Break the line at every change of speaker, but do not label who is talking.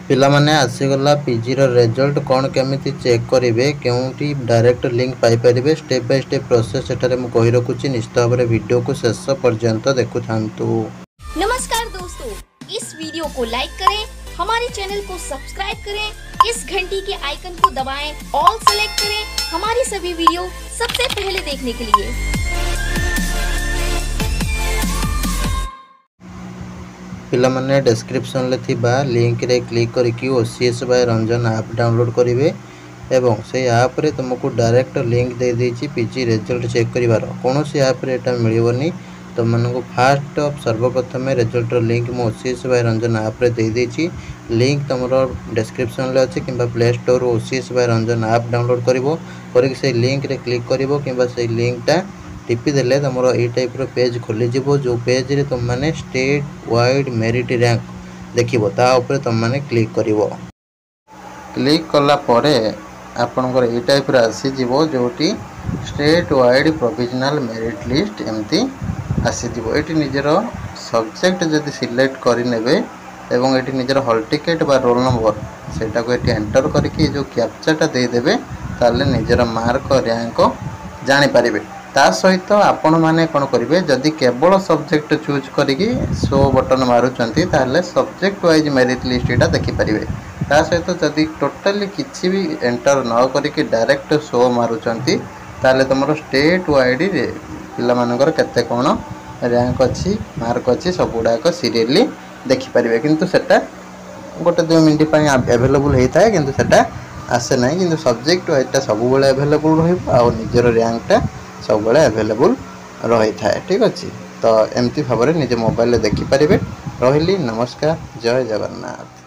ପିଲାମାନେ ଆସିଗଲା ପିଜି ର ରେଜଲ୍ଟ କ'ଣ କେମିତି ଚେକ୍ କରିବେ, କେଉଁଠି ଡାଇରେକ୍ଟ ଲିଙ୍କ୍ ପାଇପାରିବେ, स्टेप बाय स्टेप प्रोसेस एठारे मैं कहि रखुछि। निश्चित भाव में वीडियो को शेष पर्यंत देखुथांतु।
नमस्कार दोस्तों, इस वीडियो को लाइक करें, हमारे चैनल को सब्सक्राइब करें, इस घंटी के आइकन को दबाएं, ऑल सेलेक्ट करें हमारी सभी वीडियो सबसे पहले देखने के लिए।
पिलामाने डिस्क्रिप्शन ले थिबा लिंक रे क्लिक करके OCS bye Ranjan app download करेंगे एवं से ऐप रे तुमको डायरेक्ट लिंक दे देछि पीजी रिजल्ट चेक करिवार। कौन सी ऐप रे एटा मिलिवनी, तुमको फास्ट सर्वप्रथम रिजल्ट लिंक मो ओसीएस बाय रंजन ऐप रे दे देछि। लिंक तुमरो डिस्क्रिप्शन ले अछि किबा play store OCS bye Ranjan app download करिवो, करके से लिंक रे क्लिक करिवो किबा से लिंकटा टिपी देले तुम ये टाइप रो पेज खोली जिवो। जो पेज रे तुम माने स्टेट वाइड मेरिट रैंक देखिबो, ता ऊपर तुम माने क्लिक करिवो। क्लिक कला परे आपनकर ये टाइप रे आसी जिवो, जोटी state wide provisional merit list एमती आसी जिवो। एटी निजर सब्जेक्ट जदि सिलेक्ट करि नेबे एवं एटी निजर हॉल टिकेट बा रोल नंबर सेटा को एटी एंटर करके जो कैप्चाटा दे देबे, ताले निजर मार्क रैंक जानि परिबे। ता सहित आपण माने कोन करिवे, जदि केवल सब्जेक्ट चूज करिकी शो बटन मारुचंती ताले सब्जेक्ट वाइज मेरिट लिस्ट एटा देखि परिवे। ता सहित जदि टोटली किछि भी एंटर न करिकी डायरेक्ट शो मारुचंती ताले तुमरो स्टेट वाइड रे पिला मानकर केते कोन रैंक अछि, मार्क अछि, सब गुडा को सीरियली देखि परिवे। किंतु सेटा गोटे 2 मिनिट पई अवेलेबल हेता है, किंतु सेटा आसे नै। किंतु सब्जेक्ट वाइज टा सब बेले अवेलेबल रहइबो आ निजर रैंक टा सब बेले अवेलेबल रही थाए। ठीक अच्छे, तो एमती भाव में निज मोबाइल देखिपारे। रही नमस्कार, जय जगन्नाथ।